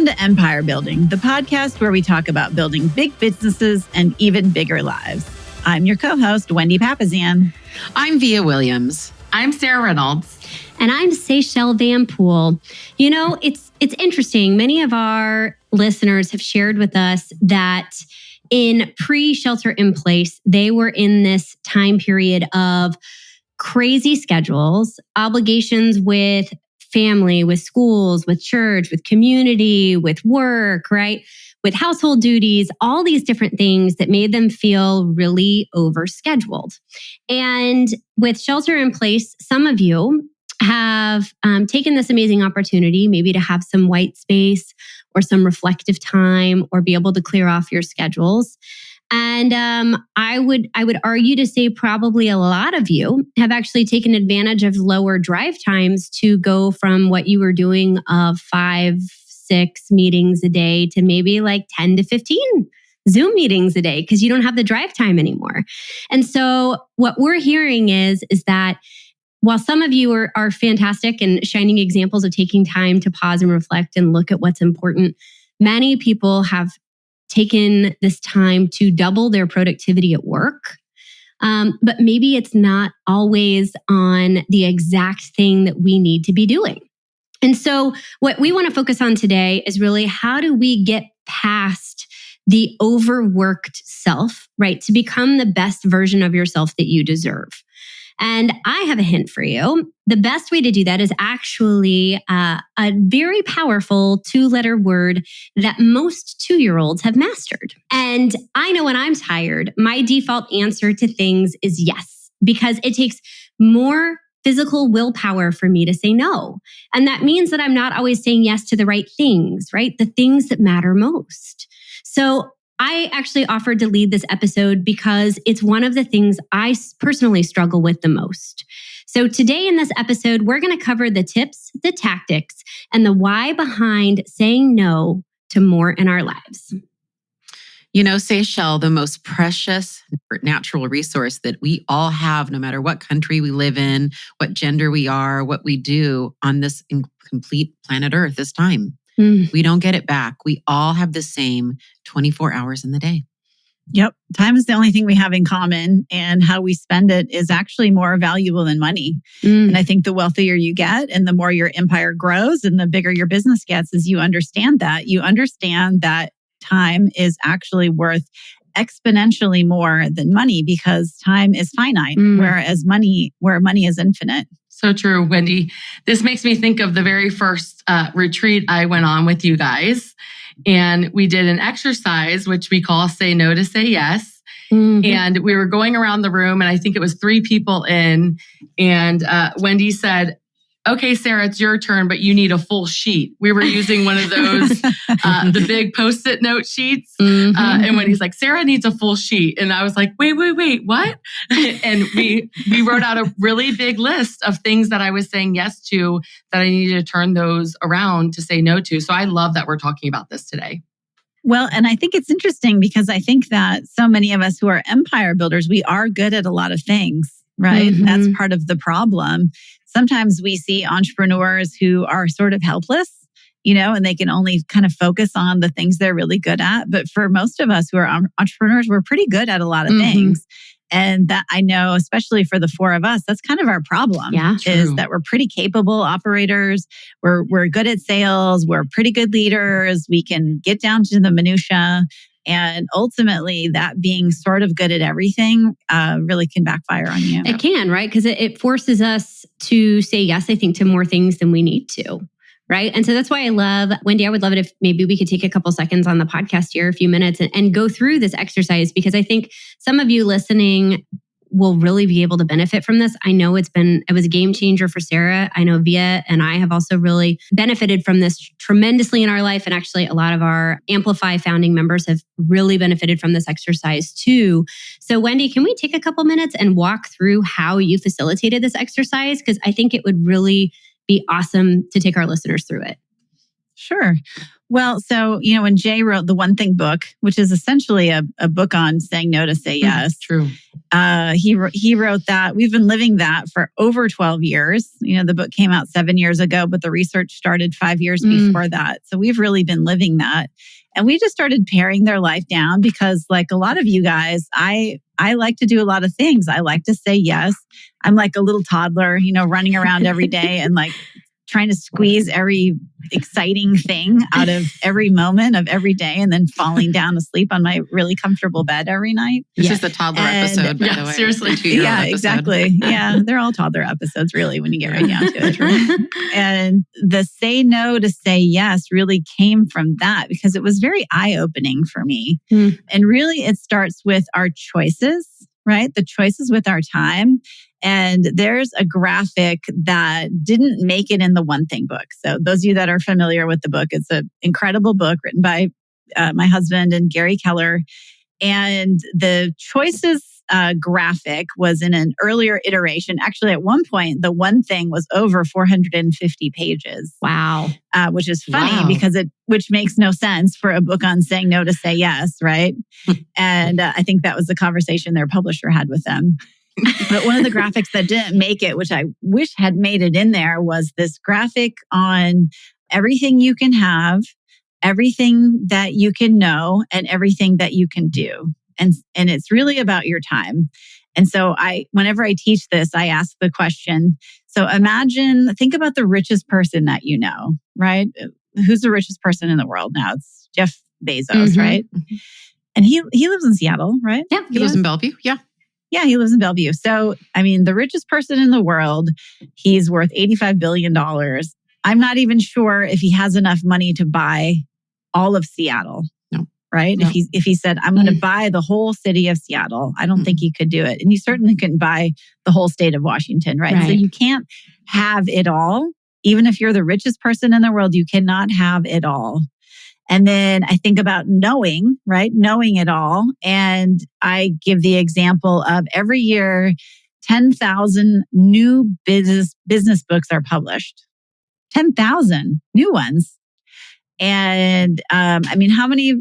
Welcome to Empire Building, the podcast where we talk about building big businesses and even bigger lives. I'm your co-host, Wendy Papazian. I'm Via Williams. I'm Sarah Reynolds. And I'm Seychelle Van Poel. You know, it's interesting. Many of our listeners have shared with us that in pre-shelter in place, they were in this time period of crazy schedules, obligations with family, with schools, with church, with community, with work, right? With household duties, all these different things that made them feel really overscheduled. And with shelter in place, some of you have taken this amazing opportunity, maybe to have some white space or some reflective time or be able to clear off your schedules. And I would argue to say probably a lot of you have actually taken advantage of lower drive times to go from what you were doing of 5-6 meetings a day to maybe like 10 to 15 Zoom meetings a day because you don't have the drive time anymore. And so what we're hearing is that while some of you are fantastic and shining examples of taking time to pause and reflect and look at what's important, many people have taken this time to double their productivity at work. But maybe it's not always on the exact thing that we need to be doing. And so what we want to focus on today is really how do we get past the overworked self, right? To become the best version of yourself that you deserve. And I have a hint for you. The best way to do that is actually a very powerful 2-letter word that most 2-year-olds have mastered. And I know when I'm tired, my default answer to things is yes, because it takes more physical willpower for me to say no. And that means that I'm not always saying yes to the right things, right? The things that matter most. So I actually offered to lead this episode because it's one of the things I personally struggle with the most. So today in this episode, we're going to cover the tips, the tactics, and the why behind saying no to more in our lives. You know, Seychelle, the most precious natural resource that we all have, no matter what country we live in, what gender we are, what we do on this complete planet Earth, is time. We don't get it back. We all have the same 24 hours in the day. Yep. Time is the only thing we have in common, and how we spend it is actually more valuable than money. And I think the wealthier you get and the more your empire grows and the bigger your business gets, is you understand that time is actually worth exponentially more than money because time is finite, whereas money is infinite. So true, Wendy. This makes me think of the very first retreat I went on with you guys. And we did an exercise, which we call Say No to Say Yes. And we were going around the room, and I think it was 3 people in. And Wendy said, "Okay, Sarah, it's your turn, but you need a full sheet." We were using one of those, the big Post-it note sheets. And Wendy's like, "Sarah needs a full sheet." And I was like, wait, what? And we wrote out a really big list of things that I was saying yes to that I needed to turn those around to say no to. So I love that we're talking about this today. Well, and I think it's interesting because I think that so many of us who are empire builders, we are good at a lot of things, right? That's part of the problem. Sometimes we see entrepreneurs who are sort of helpless, you know, and they can only kind of focus on the things they're really good at. But for most of us who are entrepreneurs, we're pretty good at a lot of things. And that I know, especially for the 4 of us, that's kind of our problem, is that we're pretty capable operators. We're good at sales. We're pretty good leaders. We can get down to the minutia. And ultimately, that being sort of good at everything really can backfire on you. It can, right? Because it forces us to say yes, I think, to more things than we need to, right? And so that's why Wendy, I would love it if maybe we could take a couple seconds on the podcast here, a few minutes, and go through this exercise, because I think some of you listening will really be able to benefit from this. I know it was a game changer for Sarah. I know Via and I have also really benefited from this tremendously in our life. And actually a lot of our Amplify founding members have really benefited from this exercise too. So Wendy, can we take a couple minutes and walk through how you facilitated this exercise? Because I think it would really be awesome to take our listeners through it. Sure. Well, so, when Jay wrote the One Thing book, which is essentially a book on saying no to say yes. True. He wrote that. We've been living that for over 12 years. The book came out 7 years ago, but the research started 5 years before that. So we've really been living that. And we just started paring their life down because, like a lot of you guys, I like to do a lot of things. I like to say yes. I'm like a little toddler, running around every day and like trying to squeeze every exciting thing out of every moment of every day and then falling down asleep on my really comfortable bed every night. This is the toddler episode, by the way. Seriously. Yeah, exactly. Yeah, they're all toddler episodes, really, when you get right down to it. And the say no to say yes really came from that because it was very eye-opening for me. And really, it starts with our choices, right? The choices with our time. And there's a graphic that didn't make it in the One Thing book. So those of you that are familiar with the book, it's an incredible book written by my husband and Gary Keller. And the choices graphic was in an earlier iteration. Actually, at one point, the One Thing was over 450 pages. Wow. Which is funny because which makes no sense for a book on saying no to say yes, right? And I think that was the conversation their publisher had with them. But one of the graphics that didn't make it, which I wish had made it in there, was this graphic on everything you can have, everything that you can know, and everything that you can do. And it's really about your time. And so whenever I teach this, I ask the question, so think about the richest person that you know, right? Who's the richest person in the world now? It's Jeff Bezos, right? And he lives in Seattle, right? Yeah, he lives in Bellevue. Yeah. Yeah, he lives in Bellevue. So, the richest person in the world, he's worth $85 billion. I'm not even sure if he has enough money to buy all of Seattle. No. Right? No. If he said, I'm going to buy the whole city of Seattle, I don't think he could do it. And he certainly couldn't buy the whole state of Washington, right? So you can't have it all. Even if you're the richest person in the world, you cannot have it all. And then I think about knowing, right? Knowing it all. And I give the example of every year, 10,000 new business books are published. 10,000 new ones. And how many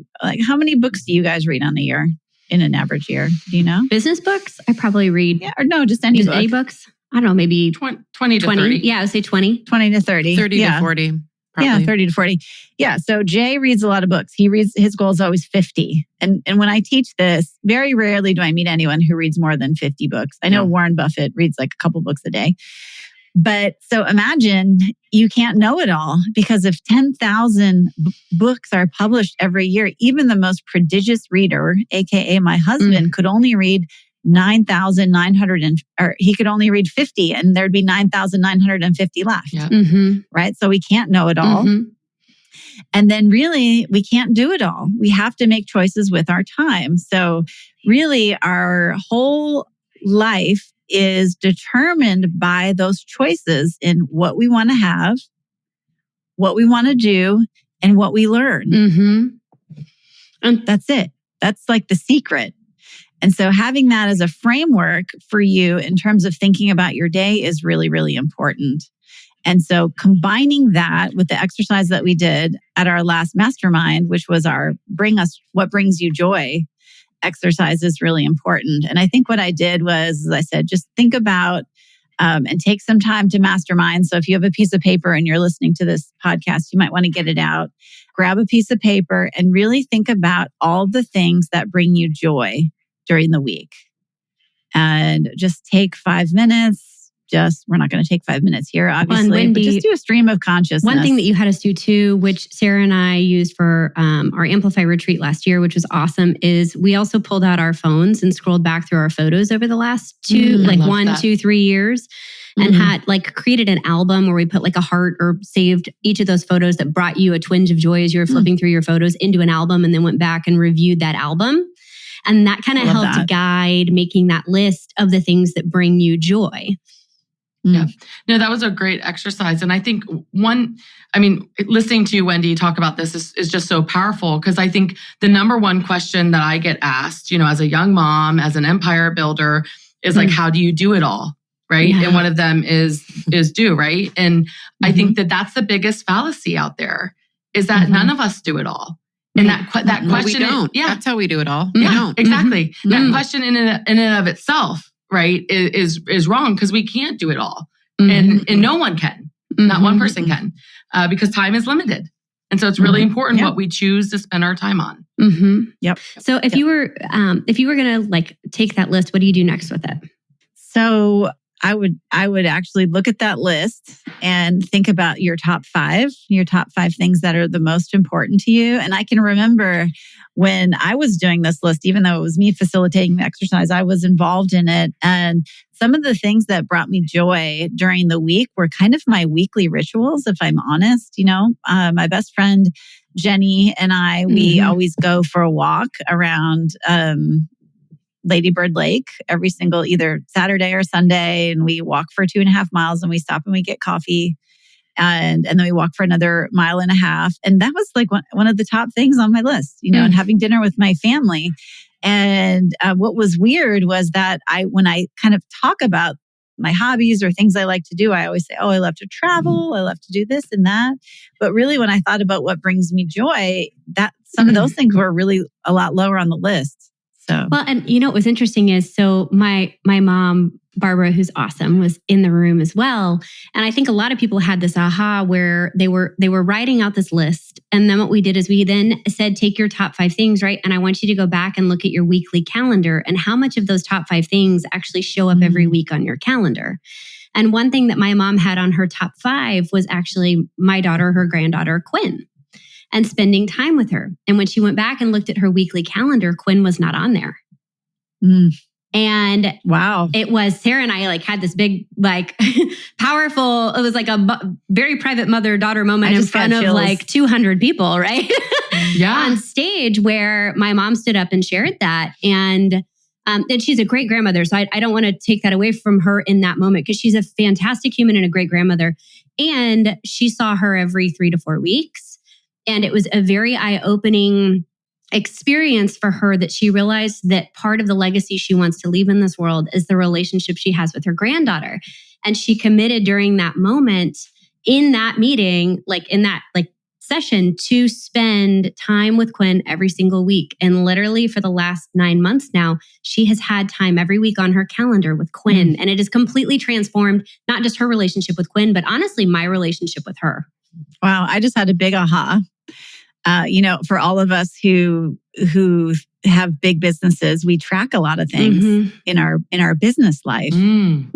books do you guys read on a year in an average year? Do you know? Business books? I probably read. Yeah, or no, just any book. Any books? I don't know, maybe 20 to 30. Yeah, I would say 20. 20 to 30. 30 to 40. Probably. Yeah, 30 to 40. Yeah, so Jay reads a lot of books. His goal is always 50. And when I teach this, very rarely do I meet anyone who reads more than 50 books. I know Warren Buffett reads like a couple books a day. But so imagine you can't know it all because if 10,000 books are published every year, even the most prodigious reader, AKA my husband, could only read 9,900 or he could only read 50 and there'd be 9,950 left. Yeah. Right? So we can't know it all. And then really, we can't do it all. We have to make choices with our time. So really, our whole life is determined by those choices in what we want to have, what we want to do, and what we learn. And that's it. That's like the secret. And so having that as a framework for you in terms of thinking about your day is really, really important. And so combining that with the exercise that we did at our last mastermind, which was our what brings you joy exercise, is really important. And I think what I did was, as I said, just think about and take some time to mastermind. So if you have a piece of paper and you're listening to this podcast, you might want to get it out. Grab a piece of paper and really think about all the things that bring you joy during the week. And just take 5 minutes. We're not going to take 5 minutes here, obviously, but just do a stream of consciousness. One thing that you had us do too, which Sarah and I used for our Amplify retreat last year, which was awesome, is we also pulled out our phones and scrolled back through our photos over the last 1, 2, 3 years and had created an album where we put a heart or saved each of those photos that brought you a twinge of joy as you were flipping through your photos into an album, and then went back and reviewed that album. And that kind of helped guide making that list of the things that bring you joy. Yeah. No, that was a great exercise. And I think listening to you, Wendy, talk about this is just so powerful, because I think the number one question that I get asked, as a young mom, as an empire builder, is how do you do it all? Right. Yeah. And one of them is do, right. And I think that's the biggest fallacy out there is that none of us do it all. And that question, we don't. Yeah, That's how we do it all. Yeah, We don't. exactly. That question in and of itself, right, is wrong because we can't do it all, and no one can. Not one person can, because time is limited. And so it's really important what we choose to spend our time on. Yep. So if you were going to like take that list, what do you do next with it? So I would actually look at that list and think about your top five things that are the most important to you. And I can remember when I was doing this list, even though it was me facilitating the exercise, I was involved in it. And some of the things that brought me joy during the week were kind of my weekly rituals, if I'm honest. My best friend, Jenny, and I, we always go for a walk around Lady Bird Lake every single either Saturday or Sunday. And we walk for 2.5 miles and we stop and we get coffee. And then we walk for another 1.5 miles. And that was like one of the top things on my list, and having dinner with my family. And what was weird was that when I kind of talk about my hobbies or things I like to do, I always say, I love to travel. I love to do this and that. But really, when I thought about what brings me joy, that some of those things were really a lot lower on the list. So, well, and what was interesting is, so my mom, Barbara, who's awesome, was in the room as well. And I think a lot of people had this aha where they were writing out this list. And then what we did is we then said, take your top 5 things, right? And I want you to go back and look at your weekly calendar and how much of those top 5 things actually show up every week on your calendar. And one thing that my mom had on her top 5 was actually my daughter, her granddaughter, Quinn, and spending time with her. And when she went back and looked at her weekly calendar, Quinn was not on there. And wow, it was Sarah and I had this big, powerful, it was like a very private mother-daughter moment in front of 200 people, right? Yeah. On stage where my mom stood up and shared that. And she's a great grandmother. So I don't want to take that away from her in that moment because she's a fantastic human and a great grandmother. And she saw her every 3 to 4 weeks. And it was a very eye-opening experience for her that she realized that part of the legacy she wants to leave in this world is the relationship she has with her granddaughter. And she committed during that moment in that meeting, in that session, to spend time with Quinn every single week. And literally for the last 9 months now, she has had time every week on her calendar with Quinn. And it has completely transformed not just her relationship with Quinn, but honestly, my relationship with her. Wow. I just had a big aha. For all of us who have big businesses, we track a lot of things in our business life, and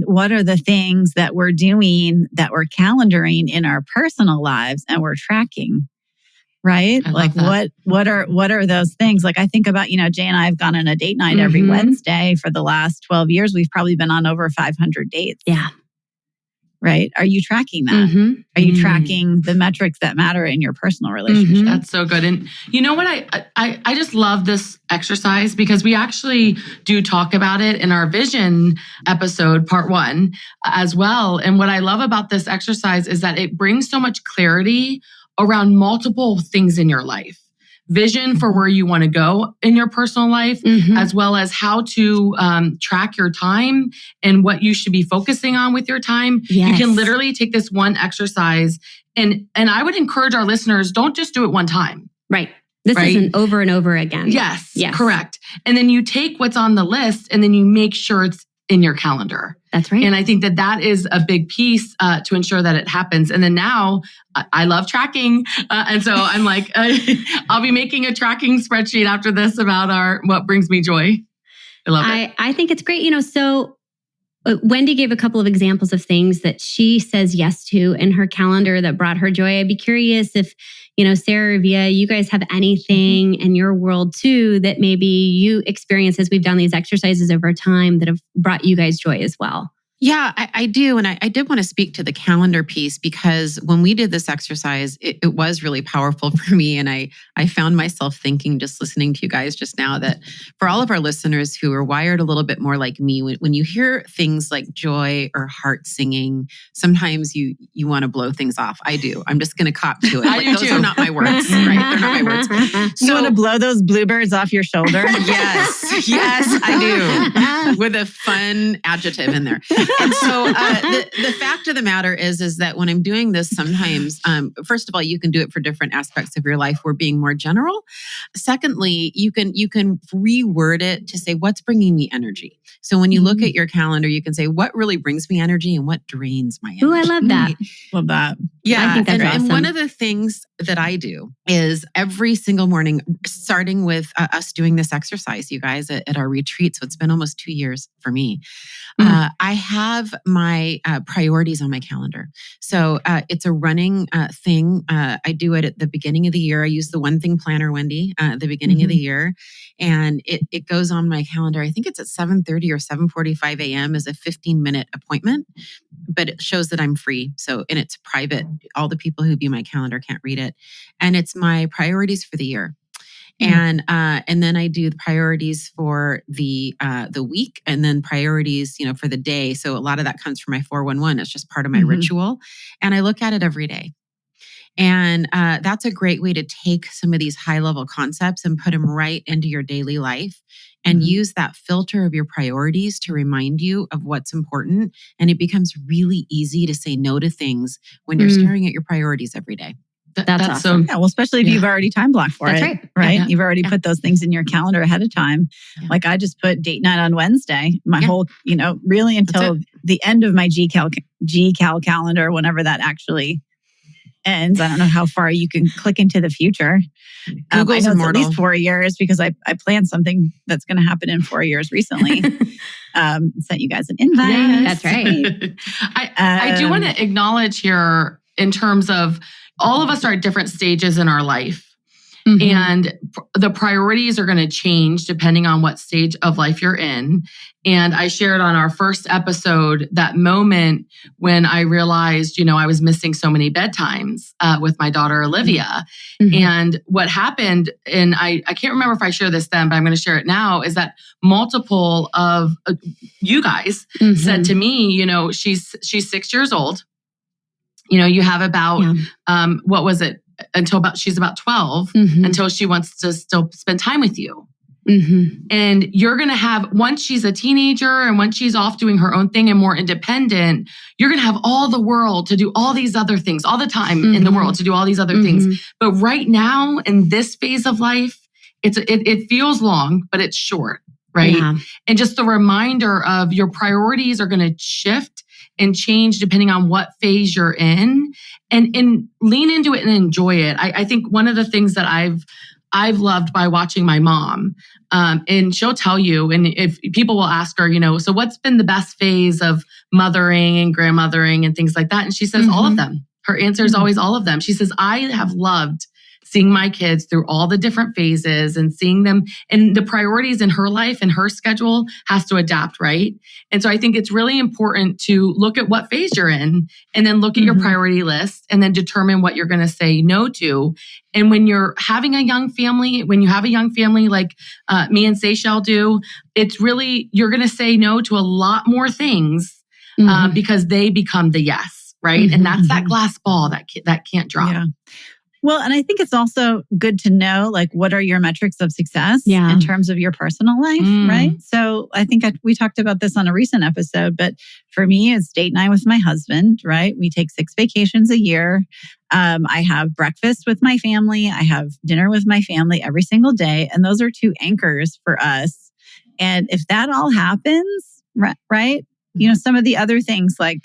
what are the things that we're doing that we're calendaring in our personal lives and we're tracking, right? What are those things? I think about, Jay and I have gone on a date night every Wednesday for the last 12 years. We've probably been on over 500 dates. Yeah. Right? Are you tracking that? Are you tracking the metrics that matter in your personal relationship? That's so good. And you know what? I just love this exercise because we actually do talk about it in our vision episode, part 1 as well. And what I love about this exercise is that it brings so much clarity around multiple things in your life. Vision for where you want to go in your personal life, as well as how to track your time and what you should be focusing on with your time. Yes. You can literally take this one exercise and I would encourage our listeners, don't just do it one time. Right. This is an over and over again. Yes, correct. And then you take what's on the list and then you make sure it's in your calendar. That's right. And I think that is a big piece to ensure that it happens. And then now I love tracking. And so I'm I'll be making a tracking spreadsheet after this about what brings me joy. I love it. I think it's great. So Wendy gave a couple of examples of things that she says yes to in her calendar that brought her joy. I'd be curious if, Sarah or Via, you guys have anything in your world too that maybe you experience as we've done these exercises over time that have brought you guys joy as well. Yeah, I do. And I did want to speak to the calendar piece because when we did this exercise, it was really powerful for me. And I found myself thinking, just listening to you guys just now, that for all of our listeners who are wired a little bit more like me, when you hear things like joy or heart singing, sometimes you want to blow things off. I do. I'm just going to cop to it. Those are not my words, right? They're not my words. You want to blow those bluebirds off your shoulder? Yes, I do. With a fun adjective in there. And so the fact of the matter is that when I'm doing this, sometimes, first of all, you can do it for different aspects of your life. We're being more general. Secondly, you can reword it to say, what's bringing me energy? So when you look at your calendar, you can say, what really brings me energy and what drains my energy? Ooh, I love that. Love that. Yeah. I think that's awesome. And one of the things that I do is every single morning, starting with us doing this exercise, you guys, at our retreat. So it's been almost 2 years for me. I have my priorities on my calendar. So it's a running thing. I do it at the beginning of the year. I use the One Thing Planner, Wendy, at the beginning of the year. And it goes on my calendar. I think it's at 7:30 or 7:45 a.m. as a 15-minute appointment, but it shows that I'm free. So, and it's private. All the people who view my calendar can't read it. And it's my priorities for the year. And then I do the priorities for the week, and then priorities, for the day. So a lot of that comes from my 411. It's just part of my ritual, and I look at it every day. And that's a great way to take some of these high level concepts and put them right into your daily life, and use that filter of your priorities to remind you of what's important. And it becomes really easy to say no to things when you're staring at your priorities every day. That's awesome. Yeah, well, especially if you've already time blocked for That's it. right. You've already put those things in your calendar ahead of time. Yeah. Like I just put date night on Wednesday, my whole, really until the end of my GCal calendar, whenever that actually ends. I don't know how far you can click into the future. I know it's at least 4 years because I planned something that's going to happen in 4 years recently. Sent you guys an invite. Yes, that's right. I do want to acknowledge here in terms of all of us are at different stages in our life. And the priorities are going to change depending on what stage of life you're in. And I shared on our first episode that moment when I realized, I was missing so many bedtimes with my daughter, Olivia. And what happened, and I can't remember if I shared this then, but I'm going to share it now, is that multiple of you guys said to me, she's 6 years old. You have about, what was it? She's about 12 until she wants to still spend time with you. And you're going to have, once she's a teenager and once she's off doing her own thing and more independent, you're going to have all the world to do all these other things, all the time in the world to do all these other things. But right now in this phase of life, it feels long, but it's short, right? Yeah. And just the reminder of your priorities are going to shift and change depending on what phase you're in, and lean into it and enjoy it. I think one of the things that I've loved by watching my mom, and she'll tell you, and if people will ask her, so what's been the best phase of mothering and grandmothering and things like that? And she says all of them. Her answer is always all of them. She says, I have loved seeing my kids through all the different phases and seeing them, and the priorities in her life and her schedule has to adapt, right? And so I think it's really important to look at what phase you're in and then look at your priority list and then determine what you're going to say no to. And when you're having a young family, when you have a young family like me and Seychelle do, it's really, you're going to say no to a lot more things because they become the yes, right? And that's that glass ball that can't drop. Yeah. Well, and I think it's also good to know, like, what are your metrics of success in terms of your personal life, right? So I think we talked about this on a recent episode, but for me, it's date night with my husband, right? We take 6 vacations a year. I have breakfast with my family. I have dinner with my family every single day. And those are 2 anchors for us. And if that all happens, right? Some of the other things like,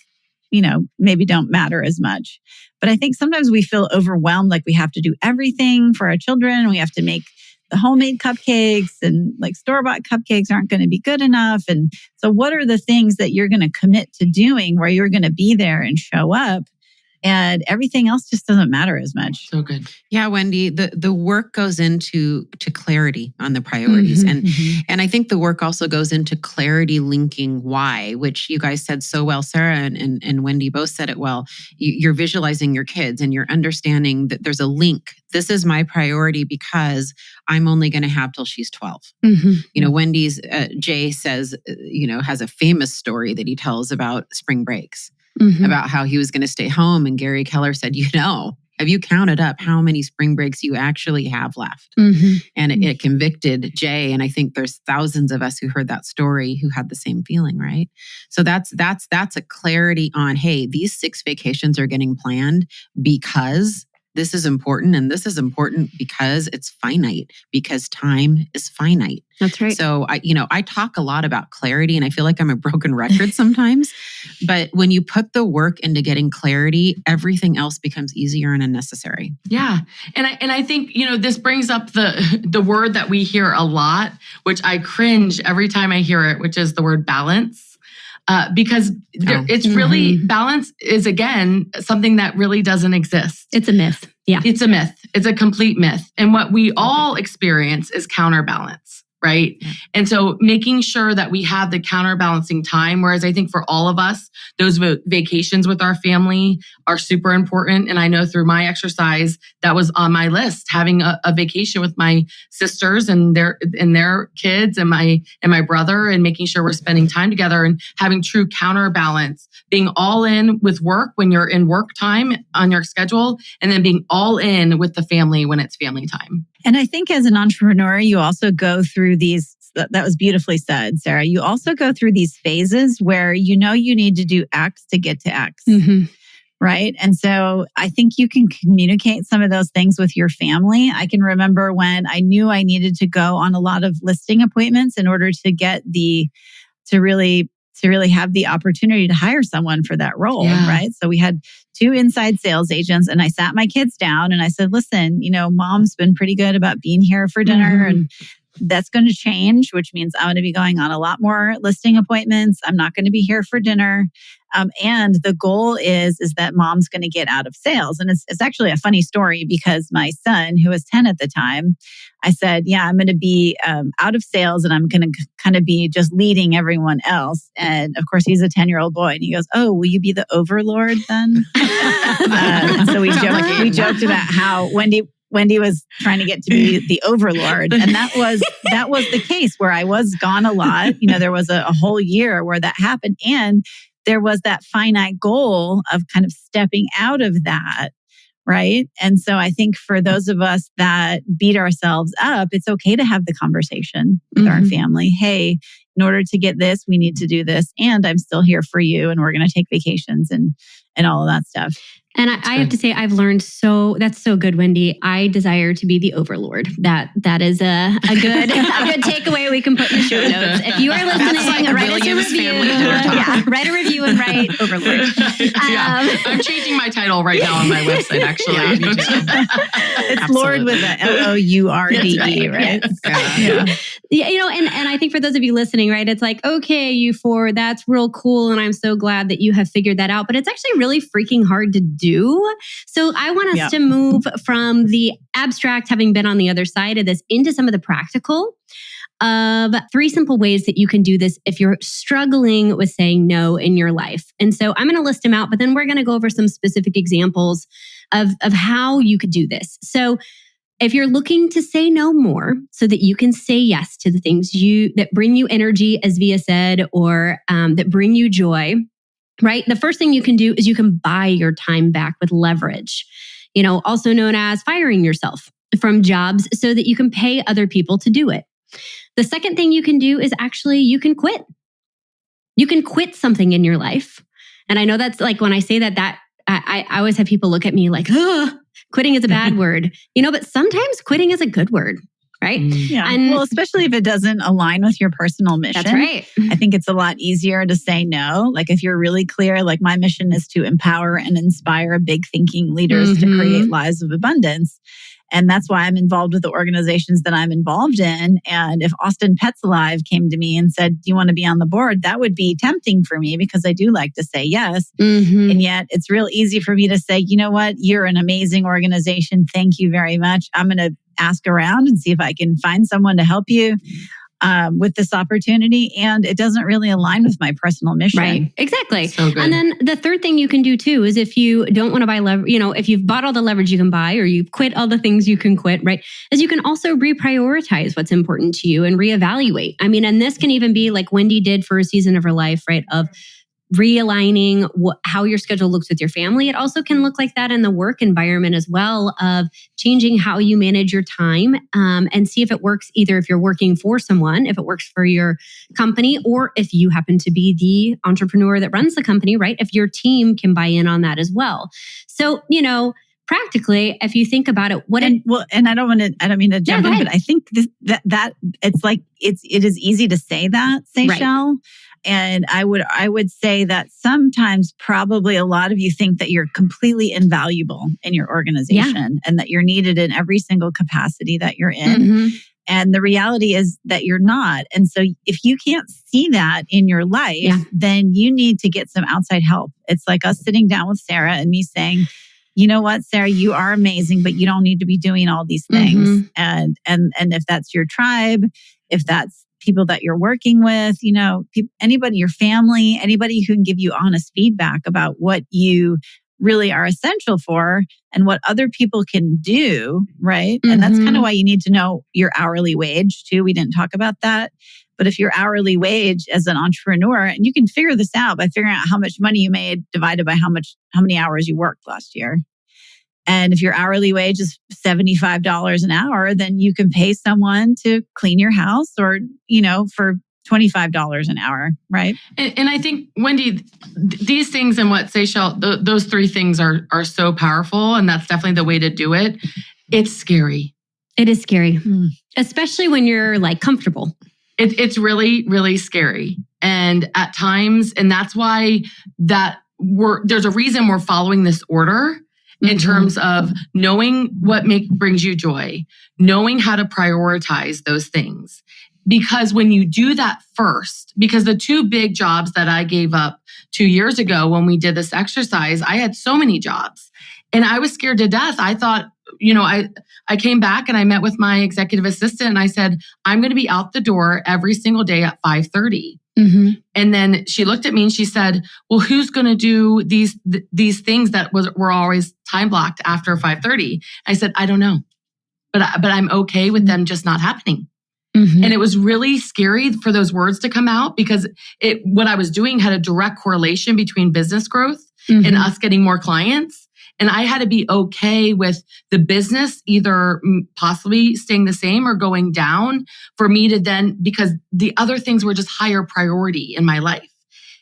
maybe don't matter as much. But I think sometimes we feel overwhelmed, like we have to do everything for our children. We have to make the homemade cupcakes, and like store-bought cupcakes aren't going to be good enough. And so what are the things that you're going to commit to doing where you're going to be there and show up? And everything else just doesn't matter as much. So good. Yeah, Wendy, the work goes into clarity on the priorities. And I think the work also goes into clarity linking why, which you guys said so well, Sarah and Wendy both said it well. You're visualizing your kids and you're understanding that there's a link. This is my priority because I'm only going to have till she's 12. Wendy's, Jay says, has a famous story that he tells about spring breaks. About how he was going to stay home. And Gary Keller said, Have you counted up how many spring breaks you actually have left? And it convicted Jay. And I think there's thousands of us who heard that story who had the same feeling, right? So that's a clarity on, hey, these 6 vacations are getting planned because this is important. And this is important because it's finite, because time is finite. That's right. So I talk a lot about clarity, and I feel like I'm a broken record sometimes. But when you put the work into getting clarity, everything else becomes easier and unnecessary. Yeah. And I think, this brings up the word that we hear a lot, which I cringe every time I hear it, which is the word balance. Because it's really, balance is, again, something that really doesn't exist. It's a myth. Yeah. It's a myth. It's a complete myth. And what we all experience is counterbalance, right? Yeah. And so making sure that we have the counterbalancing time, whereas I think for all of us, those vacations with our family are super important. And I know through my exercise, that was on my list, having a vacation with my sisters and their kids and my brother, and making sure we're spending time together and having true counterbalance, being all in with work when you're in work time on your schedule, and then being all in with the family when it's family time. And I think as an entrepreneur, you also go through these, that was beautifully said, Sarah. You also go through these phases where you need to do X to get to X, right? And so I think you can communicate some of those things with your family. I can remember when I knew I needed to go on a lot of listing appointments in order to get to really have the opportunity to hire someone for that role, right? So we had 2 inside sales agents, and I sat my kids down and I said, listen, mom's been pretty good about being here for dinner, and that's going to change, which means I'm going to be going on a lot more listing appointments. I'm not going to be here for dinner. And the goal is that mom's going to get out of sales. And it's actually a funny story, because my son, who was 10 at the time, I said, I'm going to be out of sales, and I'm going to kind of be just leading everyone else. And of course, he's a 10-year-old boy. And he goes, oh, will you be the overlord then? And so we joked about how Wendy was trying to get to be the overlord. And that was the case where I was gone a lot. There was a whole year where that happened. And there was that finite goal of kind of stepping out of that, right? And so I think for those of us that beat ourselves up, it's okay to have the conversation with our family. Hey, in order to get this, we need to do this. And I'm still here for you. And we're going to take vacations and all of that stuff. And I have to say, I've learned that's so good, Wendy. I desire to be the overlord. That is a good takeaway we can put in the show notes. If you are listening, write us a review. Write a review and write overlord. I'm changing my title right now on my website, actually. It's Lord with a L-O-U-R-D-E, right? And I think for those of you listening, right, it's like, okay, you 4, that's real cool. And I'm so glad that you have figured that out. But it's actually really freaking hard to do. So I want us to move from the abstract, having been on the other side of this, into some of the practical of 3 simple ways that you can do this if you're struggling with saying no in your life. And so I'm going to list them out, but then we're going to go over some specific examples of how you could do this. So if you're looking to say no more so that you can say yes to the things that bring you energy, as Via said, or that bring you joy, right? The first thing you can do is you can buy your time back with leverage, also known as firing yourself from jobs so that you can pay other people to do it. The second thing you can do is actually you can quit. You can quit something in your life. And I know that's like, when I say that I always have people look at me like, quitting is a bad word, but sometimes quitting is a good word. Right? Yeah. And especially if it doesn't align with your personal mission. That's right. I think it's a lot easier to say no. Like if you're really clear, like my mission is to empower and inspire big thinking leaders to create lives of abundance. And that's why I'm involved with the organizations that I'm involved in. And if Austin Pets Alive came to me and said, do you want to be on the board? That would be tempting for me, because I do like to say yes. And yet it's real easy for me to say, you know what? You're an amazing organization. Thank you very much. I'm going to ask around and see if I can find someone to help you with this opportunity. And it doesn't really align with my personal mission. Right. Exactly. So good. And then the third thing you can do too is if you don't want to buy leverage, if you've bought all the leverage you can buy, or you've quit all the things you can quit, right? Is you can also reprioritize what's important to you and reevaluate. I mean, and this can even be like Wendy did for a season of her life, right? Of realigning how your schedule looks with your family. It also can look like that in the work environment as well, of changing how you manage your time, and see if it works, either if you're working for someone, if it works for your company, or if you happen to be the entrepreneur that runs the company, right? If your team can buy in on that as well. So, practically, if you think about it, I don't mean to jump in, but I think that it's like, it is easy to say that, Seychelle. Right. And I would say that sometimes probably a lot of you think that you're completely invaluable in your organization and that you're needed in every single capacity that you're in. Mm-hmm. And the reality is that you're not. And so if you can't see that in your life, then you need to get some outside help. It's like us sitting down with Sarah and me saying, you know what, Sarah, you are amazing, but you don't need to be doing all these things. Mm-hmm. And if that's your tribe, if that's people that you're working with, anybody, your family, anybody who can give you honest feedback about what you really are essential for and what other people can do, right? Mm-hmm. And that's kind of why you need to know your hourly wage too. We didn't talk about that. But if your hourly wage as an entrepreneur, and you can figure this out by figuring out how much money you made divided by how many hours you worked last year. And if your hourly wage is $75 an hour, then you can pay someone to clean your house or, for $25 an hour, right? And I think, Wendy, these things and what Seychelle, those three things are so powerful. And that's definitely the way to do it. It's scary. It is scary, especially when you're comfortable. It's really, really scary. And at times, and that's why there's a reason we're following this order in terms of knowing what brings you joy, knowing how to prioritize those things. Because when you do that first, because the two big jobs that I gave up 2 years ago when we did this exercise, I had so many jobs and I was scared to death. I thought, I came back and I met with my executive assistant and I said, I'm going to be out the door every single day at 5:30. Mm-hmm. And then she looked at me and she said, well, who's going to do these things that were always time blocked after 5:30? I said, I don't know, but I'm okay with them just not happening. Mm-hmm. And it was really scary for those words to come out because what I was doing had a direct correlation between business growth and us getting more clients. And I had to be okay with the business either possibly staying the same or going down for me to then, because the other things were just higher priority in my life.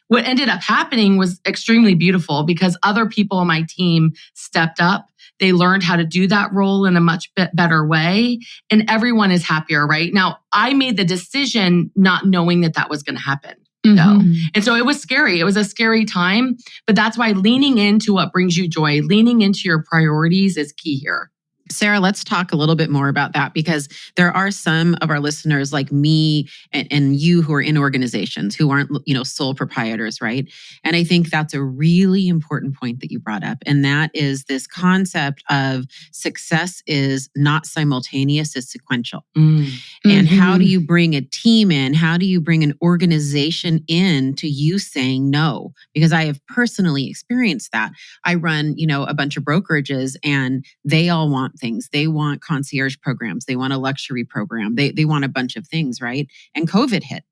What ended up happening was extremely beautiful because other people on my team stepped up. They learned how to do that role in a much better way. And everyone is happier, right? Now, I made the decision not knowing that was going to happen. No. And so it was scary. It was a scary time, but that's why leaning into what brings you joy, leaning into your priorities is key here. Sarah, let's talk a little bit more about that because there are some of our listeners like me and you who are in organizations who aren't, sole proprietors, right? And I think that's a really important point that you brought up. And that is this concept of success is not simultaneous, it's sequential. And how do you bring a team in? How do you bring an organization in to you saying no? Because I have personally experienced that. I run, a bunch of brokerages and they all want things. They want concierge programs. They want a luxury program. They want a bunch of things, right? And COVID hit.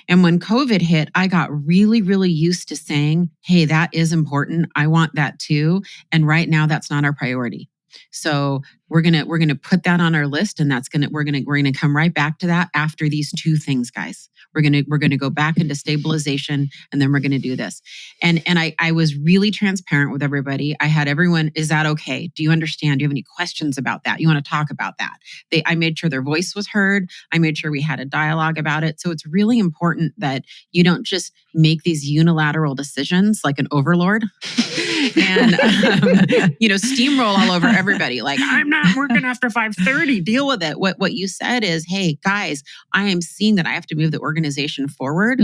And when COVID hit, I got really, really used to saying, hey, that is important. I want that too. And right now that's not our priority. So we're gonna put that on our list, and we're gonna come right back to that after these two things, guys. We're gonna go back into stabilization, and then we're gonna do this. And I was really transparent with everybody. I had everyone, is that okay? Do you understand? Do you have any questions about that? You want to talk about that? I made sure their voice was heard. I made sure we had a dialogue about it. So it's really important that you don't just make these unilateral decisions like an overlord and steamroll all over everybody. Like, I'm not working after 5:30. Deal with it. What you said is, hey, guys, I am seeing that I have to move the organization forward.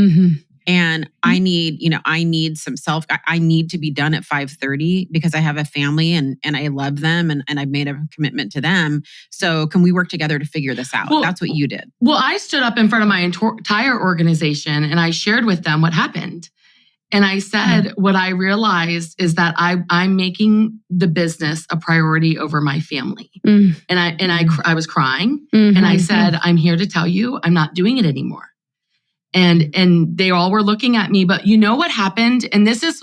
And I need some I need to be done at 5:30 because I have a family and I love them and I've made a commitment to them. So can we work together to figure this out? Well, that's what you did. Well, I stood up in front of my entire organization and I shared with them what happened. And I said, what I realized is that I'm making the business a priority over my family. And I was crying and I said, I'm here to tell you I'm not doing it anymore. and they all were looking at me. But you know what happened? And this is,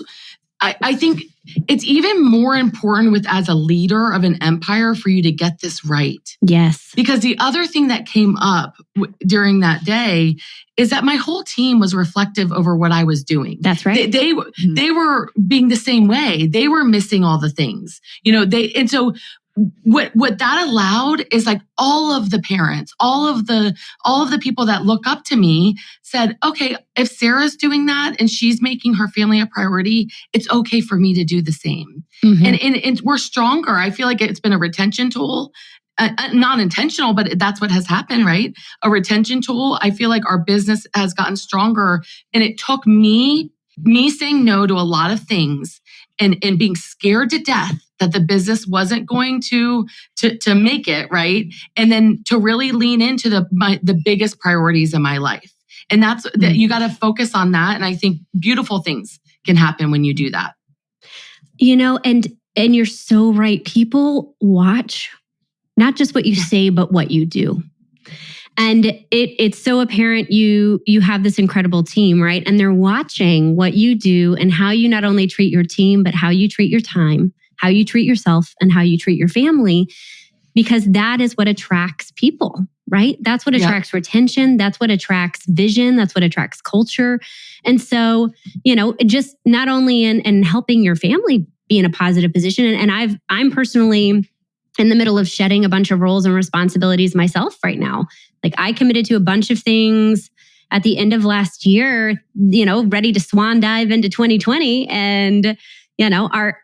I think it's even more important with as a leader of an empire for you to get this right. Yes. Because the other thing that came up during that day is that my whole team was reflective over what I was doing. That's right. They were being the same way. They were missing all the things, and so what that allowed is like all of the parents, all of the people that look up to me said, okay, if Sarah's doing that and she's making her family a priority, it's okay for me to do the same. And we're stronger. I feel like it's been a retention tool, not intentional, but that's what has happened, right? A retention tool. I feel like our business has gotten stronger, and it took me saying no to a lot of things and being scared to death that the business wasn't going to make it, right? And then to really lean into the biggest priorities in my life. And that's that you got to focus on that. And I think beautiful things can happen when you do that. And you're so right. People watch not just what you say, but what you do. And it's so apparent you have this incredible team, right? And they're watching what you do and how you not only treat your team, but how you treat your time, how you treat yourself, and how you treat your family, because that is what attracts people, right? That's what attracts retention. That's what attracts vision. That's what attracts culture. And so, just not only in helping your family be in a positive position, and I'm personally in the middle of shedding a bunch of roles and responsibilities myself right now. Like I committed to a bunch of things at the end of last year, ready to swan dive into 2020. And,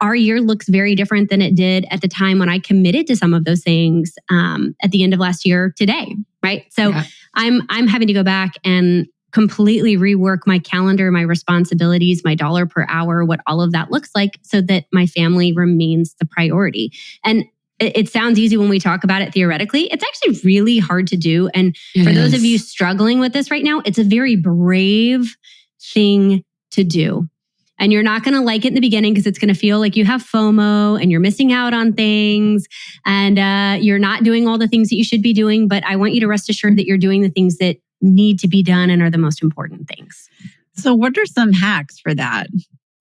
our year looks very different than it did at the time when I committed to some of those things at the end of last year today, right? So I'm having to go back and completely rework my calendar, my responsibilities, my dollar per hour, what all of that looks like so that my family remains the priority. And it sounds easy when we talk about it theoretically. It's actually really hard to do. And for those of you struggling with this right now, it's a very brave thing to do. And you're not going to like it in the beginning because it's going to feel like you have FOMO and you're missing out on things and you're not doing all the things that you should be doing. But I want you to rest assured that you're doing the things that need to be done and are the most important things. So what are some hacks for that?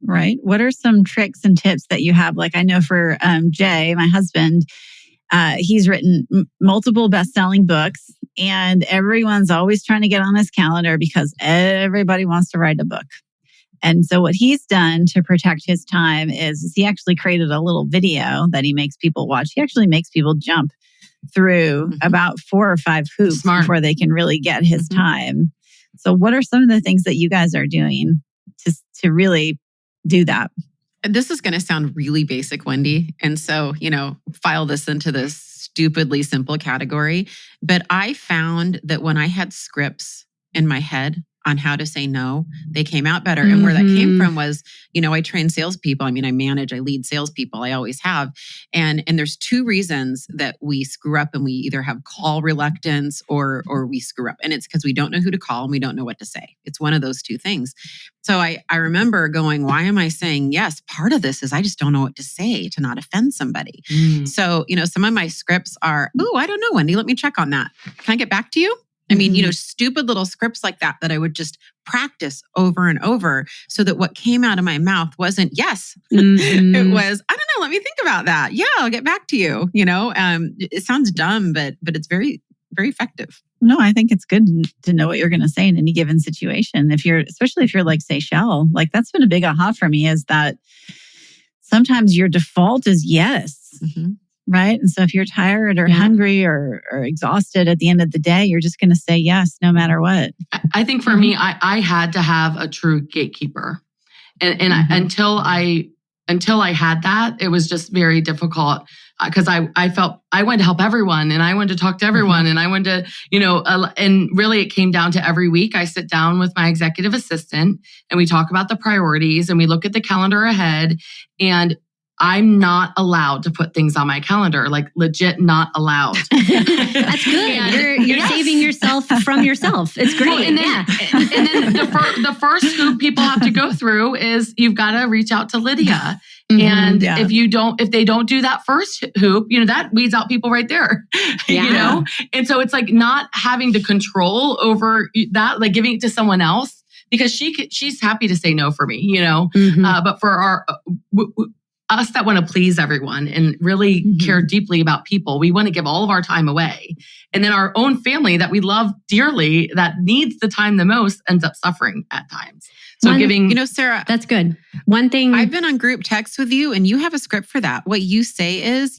Right? What are some tricks and tips that you have? Like I know for Jay, my husband, he's written multiple best-selling books, and everyone's always trying to get on his calendar because everybody wants to write a book. And so what he's done to protect his time is he actually created a little video that he makes people watch. He actually makes people jump through about 4 or 5 hoops before they can really get his time. So what are some of the things that you guys are doing to really do that? This is going to sound really basic, Wendy. And so, file this into this stupidly simple category. But I found that when I had scripts in my head on how to say no, they came out better. And where that came from was, I train salespeople. I lead salespeople. I always have. And there's 2 reasons that we screw up, and we either have call reluctance or we screw up. And it's because we don't know who to call and we don't know what to say. It's one of those 2 things. So I remember going, why am I saying yes? Part of this is I just don't know what to say to not offend somebody. So, some of my scripts are, I don't know, Wendy, let me check on that. Can I get back to you? Stupid little scripts like that I would just practice over and over so that what came out of my mouth wasn't yes. It was, I don't know, let me think about that. Yeah, I'll get back to you. It sounds dumb, but it's very effective. No, I think it's good to know what you're going to say in any given situation. Especially if you're like Seychelles, like that's been a big aha for me, is that sometimes your default is yes. Right? And so if you're tired or hungry or exhausted at the end of the day, you're just going to say yes, no matter what. I think for me, I had to have a true gatekeeper. And until I had that, it was just very difficult because I felt I wanted to help everyone and I wanted to talk to everyone and I wanted to, and really it came down to every week I sit down with my executive assistant and we talk about the priorities and we look at the calendar ahead. And I'm not allowed to put things on my calendar, like legit not allowed. That's good. You're saving yourself from yourself. It's great. Well, and then the first hoop people have to go through is you've got to reach out to Lydia. And if they don't do that first hoop, that weeds out people right there, And so it's like not having the control over that, like giving it to someone else because she's happy to say no for me, but for us that want to please everyone and really care deeply about people, we want to give all of our time away. And then our own family that we love dearly, that needs the time the most, ends up suffering at times. So Sarah, that's good. One thing I've been on group text with you and you have a script for that. What you say is,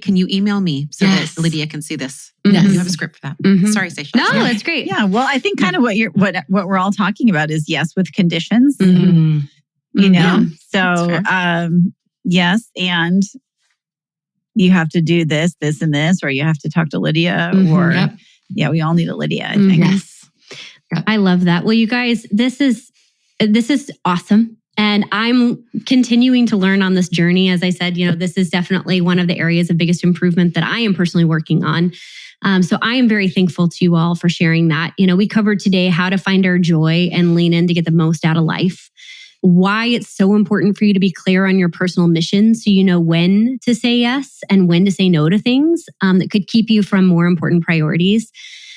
can you email me so that Lydia can see this? Yes. You have a script for that. Sorry, Sasha. No, that's great. Yeah. Well, I think kind of what we're all talking about is yes, with conditions, so, yes. And you have to do this, and this, or you have to talk to Lydia we all need a Lydia, I think. Yes. I love that. Well, you guys, this is awesome. And I'm continuing to learn on this journey. As I said, this is definitely one of the areas of biggest improvement that I am personally working on. So I am very thankful to you all for sharing that. We covered today how to find our joy and lean in to get the most out of life. Why it's so important for you to be clear on your personal mission so you know when to say yes and when to say no to things that could keep you from more important priorities.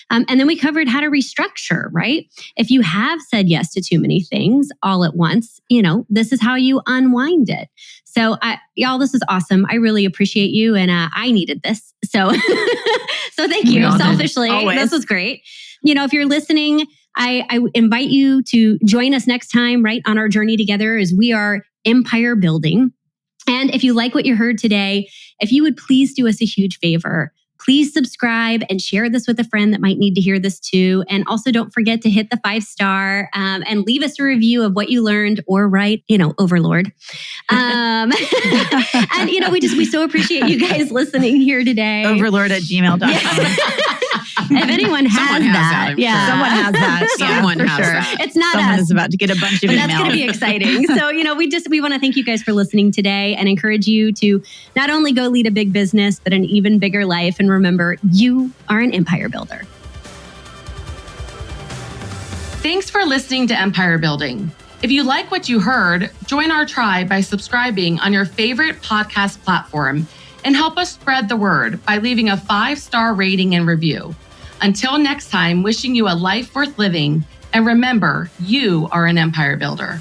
And then we covered how to restructure, right? If you have said yes to too many things all at once, this is how you unwind it. So y'all, this is awesome. I really appreciate you. And I needed this. So, so thank you. Selfishly, this was great. If you're listening, I invite you to join us next time, right, on our journey together as we are empire building. And if you like what you heard today, if you would please do us a huge favor, please subscribe and share this with a friend that might need to hear this too. And also don't forget to hit the 5-star and leave us a review of what you learned or write, Overlord. And, we so appreciate you guys listening here today. Overlord@gmail.com. If anyone has that. Someone has that. Someone has sure. that. It's not Someone us. is about to get a bunch of emails. That's going to be exciting. So, we want to thank you guys for listening today and encourage you to not only go lead a big business, but an even bigger life. And remember, you are an empire builder. Thanks for listening to Empire Building. If you like what you heard, join our tribe by subscribing on your favorite podcast platform and help us spread the word by leaving a 5-star rating and review. Until next time, wishing you a life worth living. And remember, you are an empire builder.